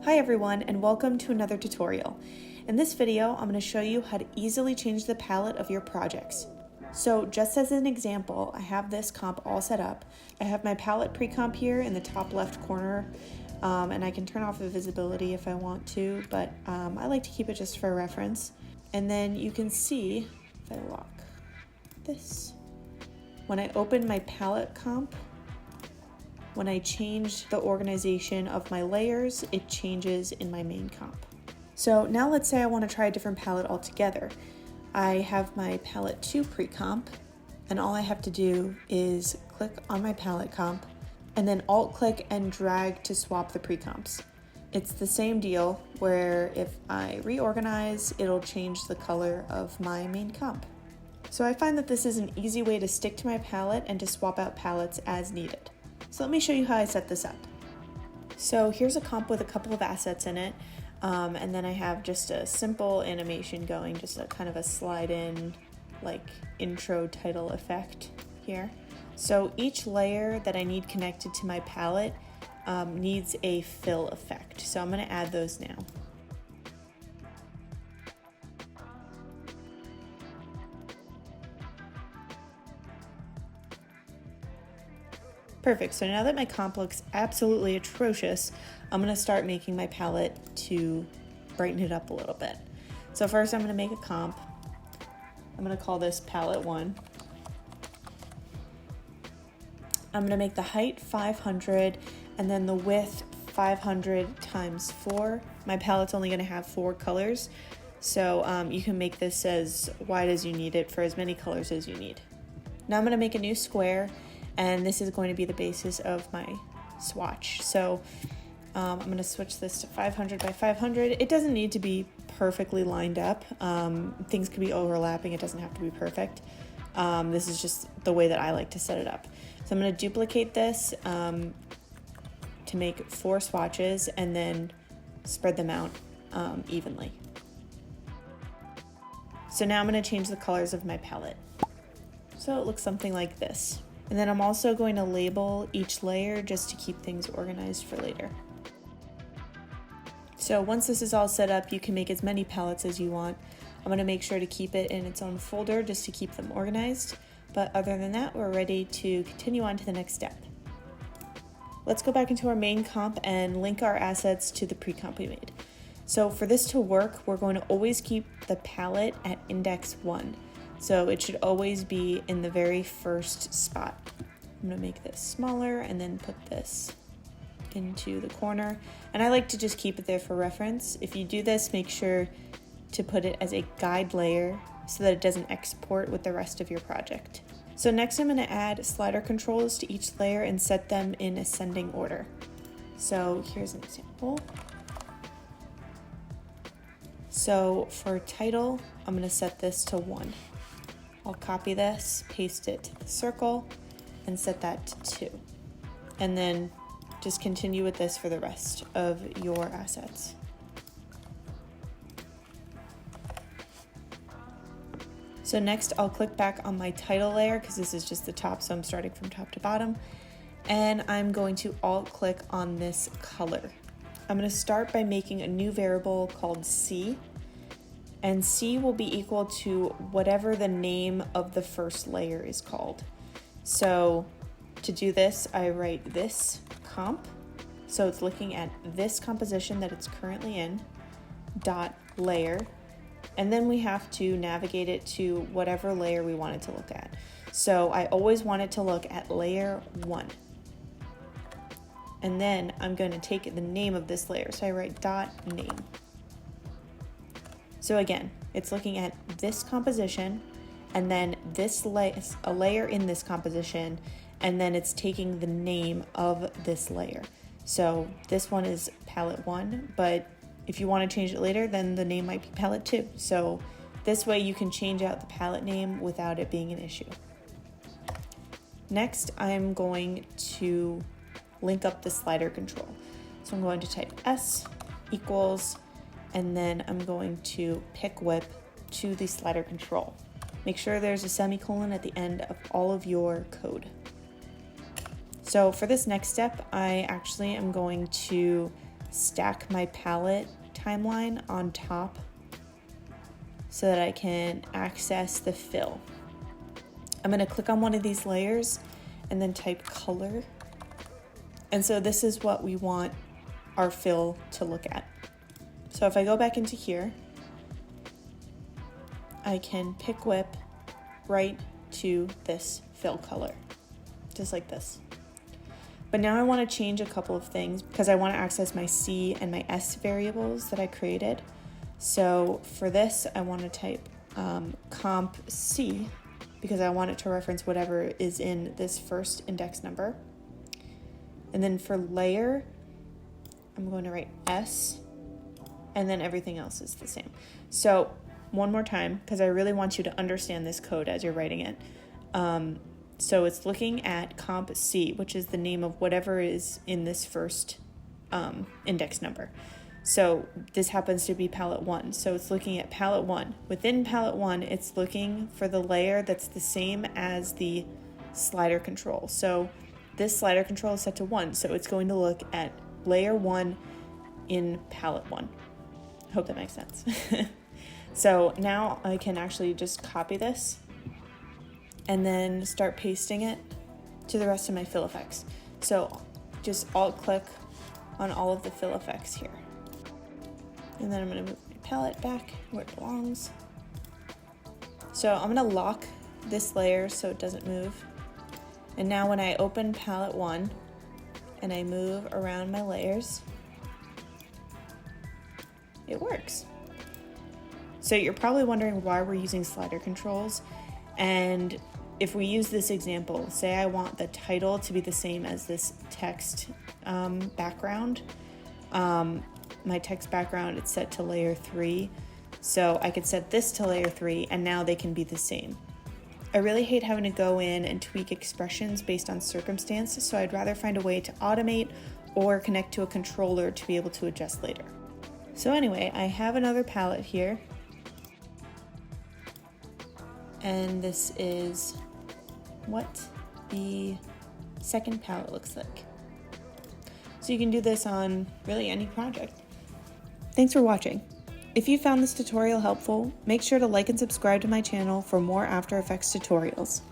Hi everyone, and welcome to another tutorial. In this video, I'm going to show you how to easily change the palette of your projects. So just as an example, I have this comp all set up. I have my palette pre-comp here in the top left corner, and I can turn off the visibility if I want to, but I like to keep it just for reference. And then you can see, if I lock this, when I open my palette comp, when I change the organization of my layers, it changes in my main comp. So now let's say I want to try a different palette altogether. I have my palette 2 pre-comp, and all I have to do is click on my palette comp and then alt-click and drag to swap the pre-comps. It's the same deal where if I reorganize, it'll change the color of my main comp. So I find that this is an easy way to stick to my palette and to swap out palettes as needed. So let me show you how I set this up. So here's a comp with a couple of assets in it, and then I have just a simple animation going, just a kind of a slide in, like intro title effect here. So each layer that I need connected to my palette needs a fill effect. So I'm going to add those now. Perfect, so now that my comp looks absolutely atrocious, I'm gonna start making my palette to brighten it up a little bit. So first I'm gonna make a comp. I'm gonna call this palette 1. I'm gonna make the height 500 and then the width 500 times 4. My palette's only gonna have 4 colors, so you can make this as wide as you need it for as many colors as you need. Now I'm gonna make a new square, and this is going to be the basis of my swatch. So I'm going to switch this to 500 by 500. It doesn't need to be perfectly lined up. Things could be overlapping. It doesn't have to be perfect. This is just the way that I like to set it up. So I'm going to duplicate this to make 4 swatches and then spread them out evenly. So now I'm going to change the colors of my palette. So it looks something like this. And then I'm also going to label each layer just to keep things organized for later. So once this is all set up, you can make as many palettes as you want. I'm going to make sure to keep it in its own folder just to keep them organized. But other than that, we're ready to continue on to the next step. Let's go back into our main comp and link our assets to the pre-comp we made. So for this to work, we're going to always keep the palette at index 1. So it should always be in the very first spot. I'm gonna make this smaller and then put this into the corner. And I like to just keep it there for reference. If you do this, make sure to put it as a guide layer so that it doesn't export with the rest of your project. So next I'm gonna add slider controls to each layer and set them in ascending order. So here's an example. So for title, I'm gonna set this to 1. I'll copy this, paste it to the circle, and set that to 2. And then just continue with this for the rest of your assets. So next I'll click back on my title layer because this is just the top, so I'm starting from top to bottom. And I'm going to alt-click on this color. I'm going to start by making a new variable called C. And C will be equal to whatever the name of the first layer is called. So to do this, I write this comp. So it's looking at this composition that it's currently in, dot layer. And then we have to navigate it to whatever layer we want it to look at. So I always want it to look at layer 1. And then I'm going to take the name of this layer. So I write dot name. So again, it's looking at this composition and then a layer in this composition, and then it's taking the name of this layer. So this one is palette 1, but if you want to change it later, then the name might be palette 2. So this way you can change out the palette name without it being an issue. Next, I'm going to link up the slider control. So I'm going to type S equals, and then I'm going to pick whip to the slider control. Make sure there's a semicolon at the end of all of your code. So for this next step, I actually am going to stack my palette timeline on top so that I can access the fill. I'm going to click on one of these layers and then type color. And so this is what we want our fill to look at. So if I go back into here, I can pick whip right to this fill color, just like this. But now I want to change a couple of things because I want to access my C and my S variables that I created. So for this, I want to type comp C because I want it to reference whatever is in this first index number. And then for layer, I'm going to write S, and then everything else is the same. So one more time, because I really want you to understand this code as you're writing it. So it's looking at comp C, which is the name of whatever is in this first index number. So this happens to be palette 1. So it's looking at palette 1. Within palette 1, it's looking for the layer that's the same as the slider control. So this slider control is set to 1. So it's going to look at layer 1 in palette 1. I hope that makes sense. So now I can actually just copy this and then start pasting it to the rest of my fill effects. So just alt click on all of the fill effects here. And then I'm going to move my palette back where it belongs. So I'm going to lock this layer so it doesn't move. And now when I open palette 1 and I move around my layers, it works. So you're probably wondering why we're using slider controls. And if we use this example, say I want the title to be the same as this text background. My text background, it's set to layer 3. So I could set this to layer 3 and now they can be the same. I really hate having to go in and tweak expressions based on circumstance, so I'd rather find a way to automate or connect to a controller to be able to adjust later. So anyway, I have another palette here. And this is what the second palette looks like. So you can do this on really any project. Thanks for watching. If you found this tutorial helpful, make sure to like and subscribe to my channel for more After Effects tutorials.